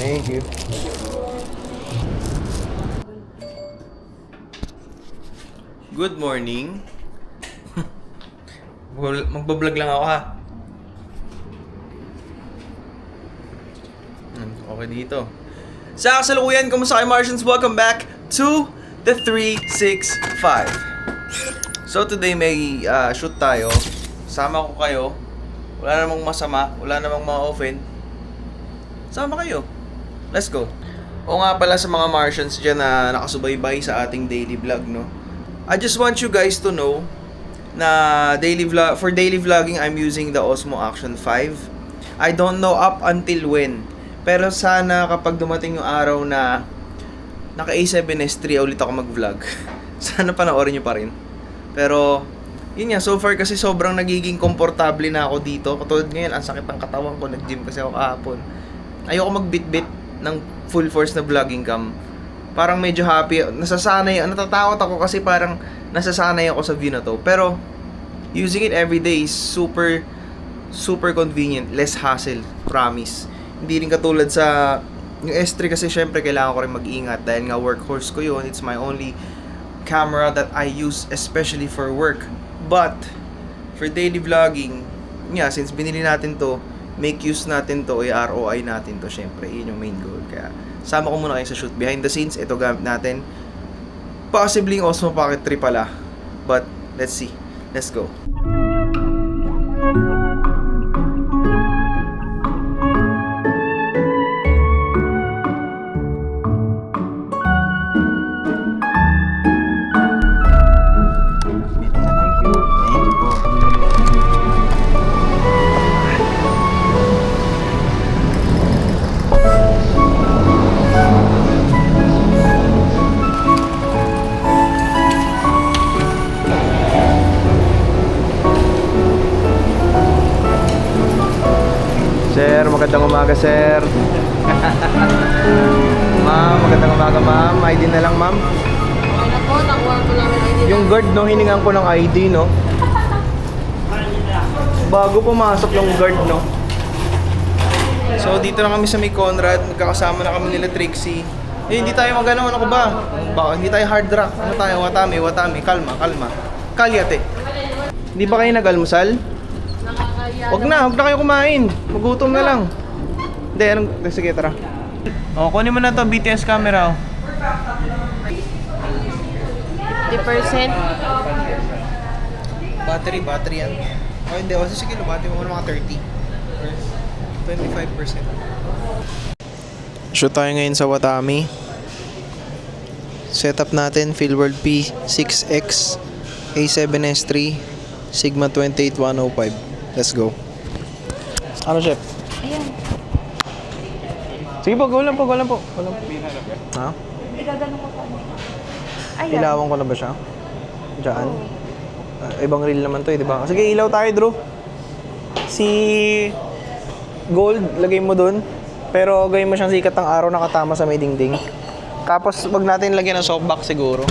Thank you. Good morning. Magbablog lang ako ha. Okay dito. Sa kasalukuyan, kumusta kayo Martians? Welcome back to the 365. So today may shoot tayo. Sama ko kayo. Wala namang masama, wala namang ma-offend. Sama kayo. Let's go. O nga pala sa mga Martians dyan na nakasubaybay sa ating daily vlog, no? I just want you guys to know na for daily vlogging, I'm using the Osmo Action 5. I don't know up until when. Pero sana kapag dumating yung araw na naka A7S III ulit ako mag-vlog, sana panoorin nyo pa rin. Pero, yun nga, so far kasi sobrang nagiging komportable na ako dito. Katulad ngayon, ang sakit ng katawan ko, nag-gym kasi ako kahapon. Ayoko mag-bit-bit ng full force na vlogging cam. Parang medyo happy, natatakot ako kasi parang nasasanay ako sa view na to. Pero, using it every day is super convenient, less hassle, promise. Hindi rin katulad sa yung S3 kasi syempre kailangan ko rin mag-ingat dahil nga workhorse ko yun. It's my only camera that I use especially for work. But, for daily vlogging, yeah, since binili natin to, make use natin to, ROI natin to, syempre, yun yung main goal. Kaya, sama ko muna kayo sa shoot. Behind the scenes, ito gamit natin. Possibly yung Osmo Pocket 3 pala. But, let's see. Let's go. Sir, magandang umaga, sir. Ma'am, magandang umaga, ma'am. ID na lang, ma'am. Okay na po, nakuha ko lang yung ID. Yung guard, no, hiningan ko ng ID, no. Bago pumasok yung guard, no. So, dito na kami sa may Conrad. Magkakasama na kami nila Trixie. Eh, hindi tayo ano ko ba? Hindi tayo hard rock. Ano tayo? Watami. Kalma. Kalyate. Hindi ba kayo nag-almusal? Wag na kayo kumain. Magutom na lang. Hindi, sige, tara. O, kunin mo na to BTS camera, oh. 50%? Battery yan. O, hindi. O, sige, lumati mo mga 30. 25%. Shoot tayo ngayon sa Watami. Setup natin, Fieldworld P6X A7S III Sigma 28105. Let's go. Ano, chef? Ayan. Sige po, go lang po. Ha? Igagano ko pa. Ayan. Ilawan ko na ba siya? Diyan. Ibang reel naman to, di ba? Sige, ilaw tayo, Drew. Si gold, lagay mo dun. Pero gawin mo siyang sikat ng araw nakatama sa may dingding. Tapos, wag natin lagyan ng softbox siguro.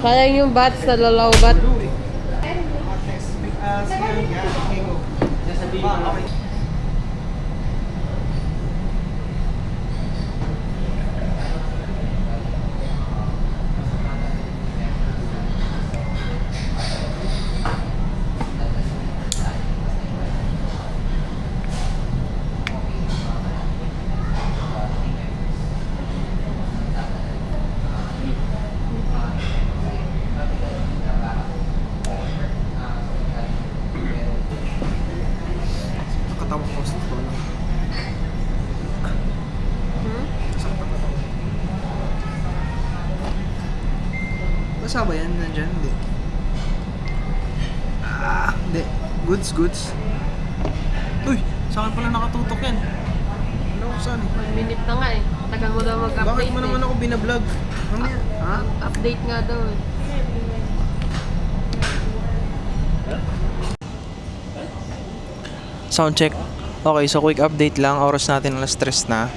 Sayang yung bats na lalaw-bat. Nakatawa ko sa ito lang. Basa ba yan? Nandyan? Hindi. Hindi. Goods. Uy! Sa akin pala nakatutok yan. Wala ko saan eh. 1 minute na nga eh. Tagal mo daw mag-update. Bakit mo naman ako binablog? Mamaya. Ha? Update nga daw eh. Sound check. Okay, so quick update lang. Oras natin alas 3 na.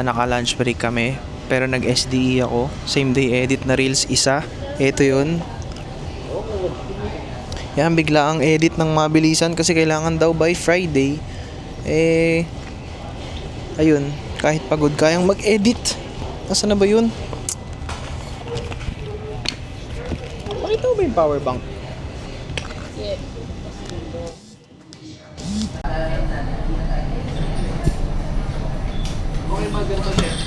Naka-lunch break kami. Pero nag-SDE ako. Same day edit na reels isa. Ito yun. Yan, bigla ang edit ng mabilisan kasi kailangan daw by Friday. Ayun. Kahit pagod, kayang mag-edit. Nasaan na ba yun? Pakita mo ba yung power bank? Yeah. Okay ba ganito, chef?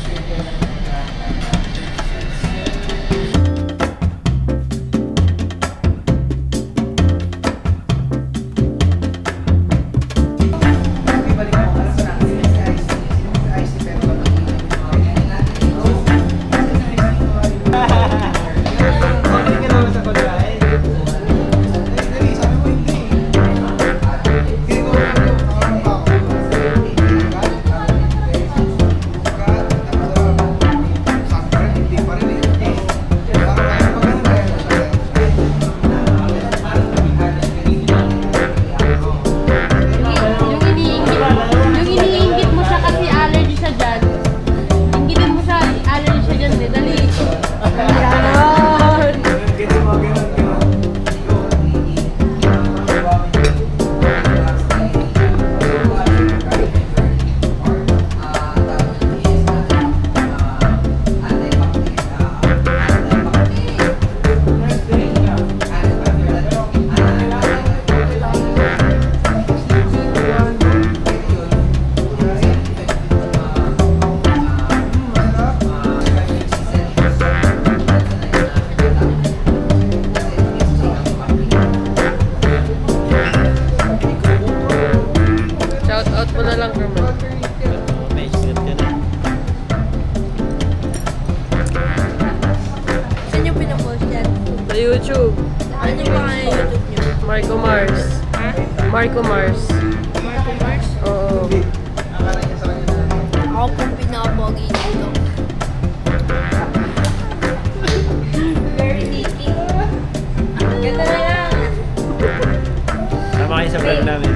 Yung iniinggit mo siya kasi allergy siya dyan. Inggitin mo siya, allergy siya dyan eh. Dali. Ganon. Shout out mo na lang, Kerman. Saan yung pinapost yan? Sa YouTube. Ano yung mga YouTube nyo? Marco Mars. Ha? Marco Mars. Marco Mars? Oo. Ako pong pinapogi dito. Very neaty. Ganda na lang. Tama kayo sa vlog namin.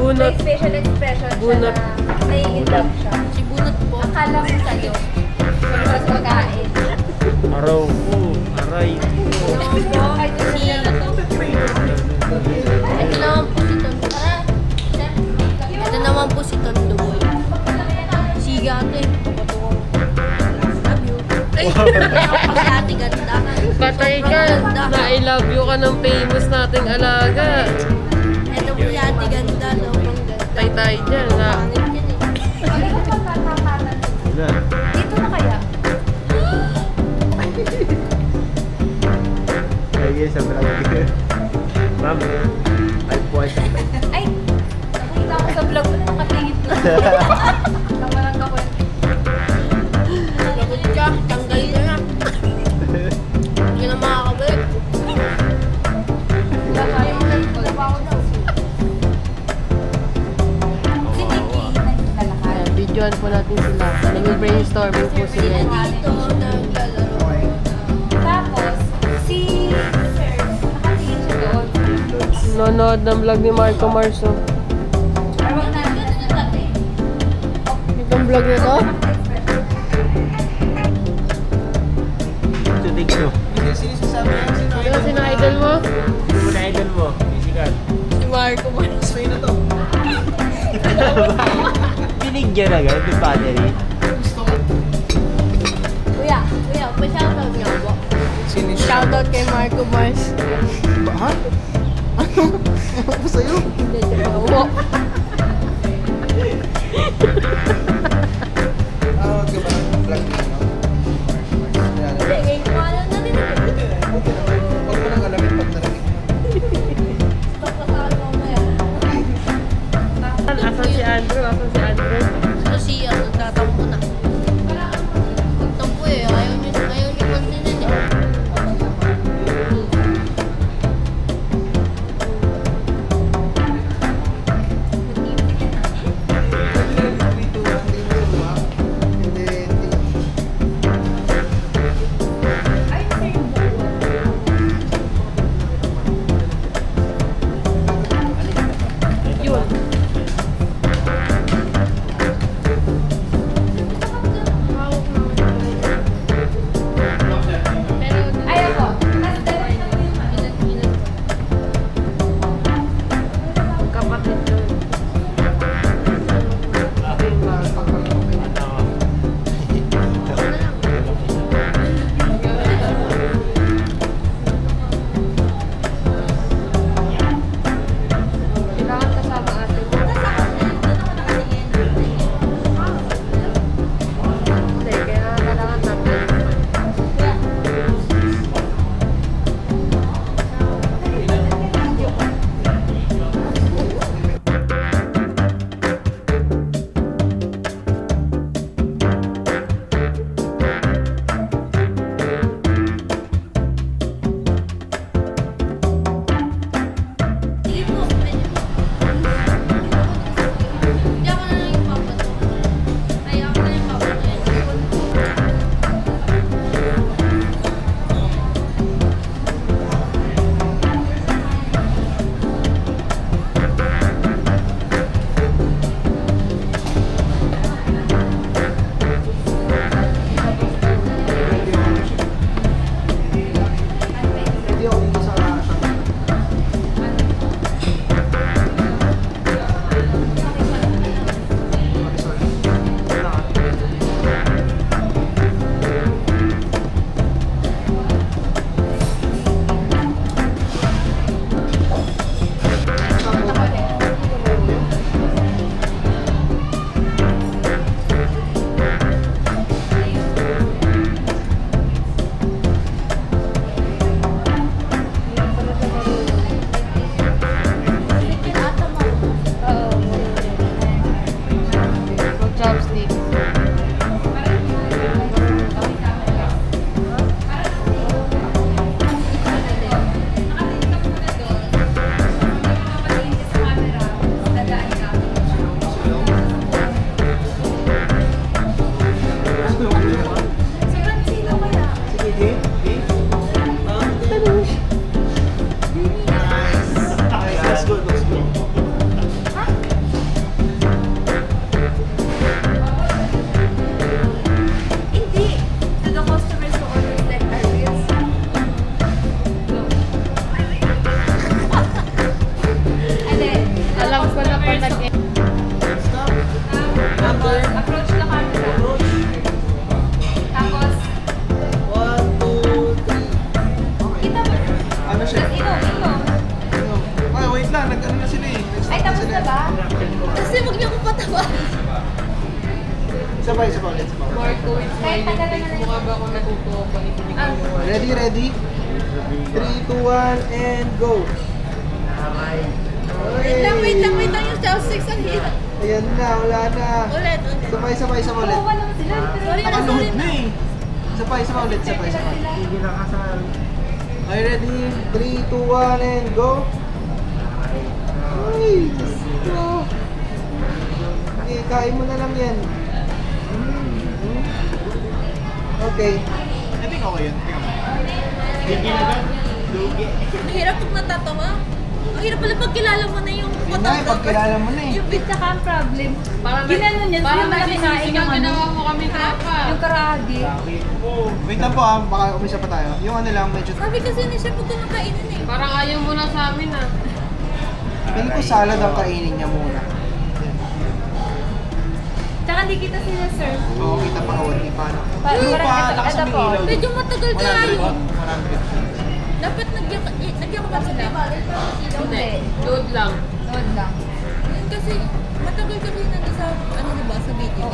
Bunot. May facial expression Bunot. siya na nai-inlove siya. Si Bunot po. Akala mo sa'yo. Sa pagkain. Araw po. Aray. Ito naman po si Tondo Boy. Siga ito eh. Love you. Ay! Si ate ganda. Patay ka. Sobrang ganda. Na I love you ka ng famous nating alaga. Ito po si ate ganda. Sobrang ganda. Tay-tay dyan. Ha? Pangit yan eh. Yun na. Dito na kaya? Lagi sa vlog. Ma'am, ay po ay sa vlog. Ay! Nakita ko sa vlog mo na nakatingit na. Naman ang kawan. Lagot ka. Tanggal ka na. Hindi na makakabalik. Kaya mo lang trabaho daw. Si Nikki, naglalakad. Ayan, videoan po natin sila. Nag-brainstorming po sila. Dito, naglalaro. Tapos, si Sir, nakatingin siya doon. Nanonood ng vlog ni Marco Mars. Oh. Parang nandun na dati. Itong vlog na to? League mo. Sino sasabi niya? Sino idol mo? Sino mo na idol mo? Isikat. Si Marco Mars. Sino na to? Binigyan agad yung battery. Kuya, pa-shoutout niya po. Sino siya? Shoutout kay Marco Mars. Ha? Ano? Ano ko sa'yo? Hindi, po. Ah, wag ka ba ng vlog niya, no? Hindi, ngayon ko alam na din. Buti naman. Huwag mo nang alamin pag narinig mo. Stop na tayo mamaya. Asan si Andrew? Ito si nagtatampo na. Nagtampo eh. Ayaw niyo pansinin eh. Yun. Kapatid yun. Kailangan kasama ate mo. Hindi, kailangan natin. Sige po, pwede po. Hindi ako na lang yung papato. Ay, ako na yung papato. Hindi ako dito sa Chopsticks. Let's go, let's go. Hindi. To the customers who ordered like Ariels. Hindi. Alam ko na pa nag Stop. Number. Approach the camera. Tapos, 1, 2, 3. kita mo. Ano siya? Ikaw. Ay, wait lang. Nag-ano na sila eh. Ay, tapos na ba? Kasi huwag niyo akong patawa. Sabay, sabay, let's go. Marco, it's my mistake. Mukha ba ako natutuwa pag ipinig mo? Ready, ready? 3, 2, 1, and go. Wait lang yung chopsticks ang hirap. Ayan na, wala na. Ulit. Sabay, sabay, sabay ulit. naman sila. Sorry na, Nakaluhod na eh. Sabay, sabay ulit, sabay, sabay. Hindi na kasal. Okay, ready? 3, 2, 1, and go. Ay, Diyos ko. Okay, kain mo na lang yan. Okay. I think okay yun. Hindi na agad. Lugi. Ang hirap pag natatawa. Ang hirap pala pag kilala mo na yung Yun na, pagkilala mo na eh. Yung bit saka ang problem. Parang Ginanon niya, parang yung malaki nagsisisi yung ginawa mo kami tropa. Yung karahagi. Bakit? Wait lang po baka umisa pa tayo. Yung ano lang, medyo... Sabi kasi ni Chef, huwag ko nang kainin eh. Parang ayaw mo na sa amin ah. Pili ko salad ang kainin niya muna. Yan. Tsaka hindi kita sinaserve. Oo, kita pa ako, hindi pa ano. Parang lakas ito ang po. ilaw. Medyo matagal kaya 100 yun. 100. Dapat nagyan ko ba sila? Hindi. Load lang. Yun kasi, matagal kasi nandun sa, ano diba, sa video.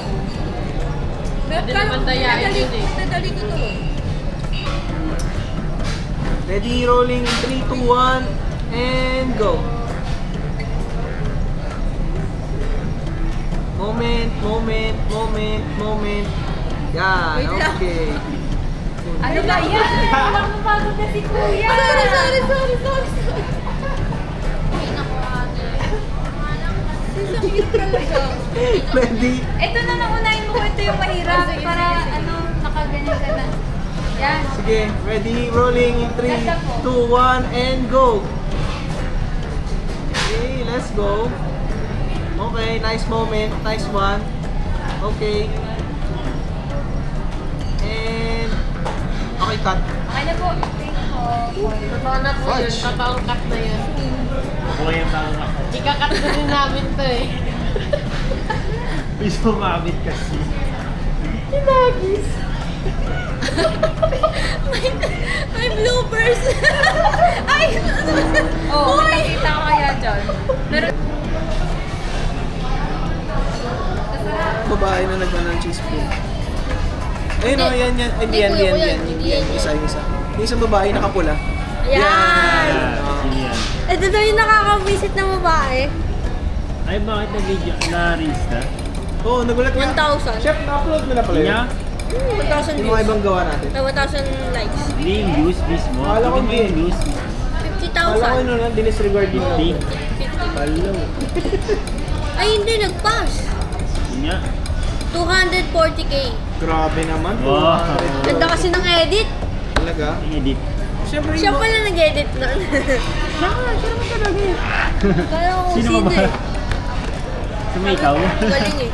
Pwede naman dayain yun eh. Nadali ko to. Ready, rolling, 3, 2, 1, and go. Moment. Yan, Wait lang. okay. Ano ba yan? Walang mapagod na si Kuya. Sorry. Ay, naku ate. Sisakit talaga. Ready? Ito na naunahin mo, ito yung mahirap para ano, nakaganyan ka na. Yan. Sige, ready, rolling in 3, 2, 1, and go. Okay, let's go. Okay, nice moment, nice one. Okay. And, okay, cut. Okay na po. Thank you po. Totoo na po yun. Fudge. Totoong cut na yun. Ika-cut na rin namin to eh. Please sumabit kasi. May bloopers. Ay, Oo, oh, nakita ko kaya dyan. Pero, Babae na nagmana ng cheese plate. Ayun o, yan. Ay, Hindi, yan. kuya ko yan. Hindi yan. Isa. Yung isang babae nakapula. Yan. Oo. Ito daw yung nakaka-visit na babae. Ay, bakit nag-video na reels na? Oo, nagulat nga. 1,000. Chef, na-upload mo na pala Niya? yun. 1,000 Yung mga views. ibang gawa natin. May 1,000 likes. Hindi yung views mismo. Akala ko Hindi mo yung hindi. views. Kala ko 50,000. yun lang, dinisregard din Hindi. natin. 50. Palo. Ay, hindi. Nag-pass. Niya? 240k. Grabe naman. Wow. 200. Ganda kasi ng edit. Talaga? Ang edit. Siyempre Siya pala nag-edit nun. Siya naman talaga eh. Kaya ko Sino sino ba? eh. Sumikaw. Ang galing eh.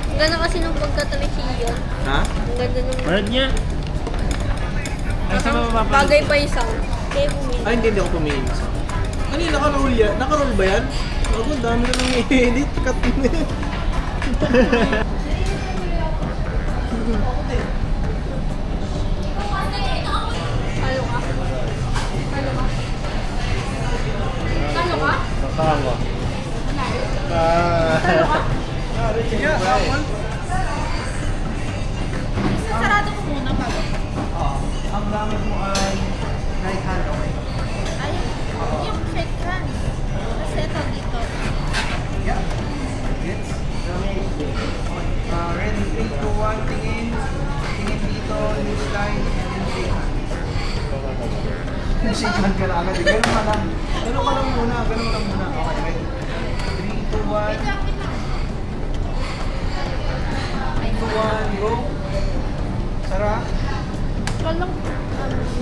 Ang ganda kasi nung pagkatalisiyon. Ha? Ang ganda nung... Parad niya. Ay, sa mga Bagay pa yung sound. Kaya bumili. Ay, hindi ako tumingin. Ano yun, naka-roll yan? Naka-roll ba yan? Ako, ang dami na nang i-edit. Cut mo yan. Talo ka? Talo ka? Nakawa. Yeah, apple. Sasarado ko muna bago. Ang gamit mo ay right hand, okay? Ay, yung shake hands. Kasi ito dito. Yeah. Gets? Ready, 3, 2, 1, tingin. Tingin dito, loose line, and then shake hand. Shake hand ka na agad. Ganun ka lang. Ganun ka lang muna. Okay, ready? 3, 2, 1. 3, 2, 1, go. Sara. Walang...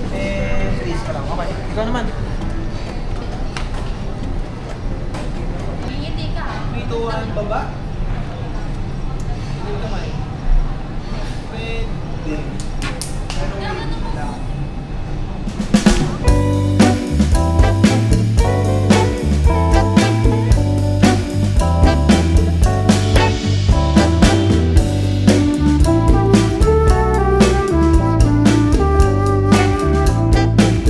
And freeze ka lang. Okay. Ikaw naman. Ngiti ka. 3, 2, 1, baba.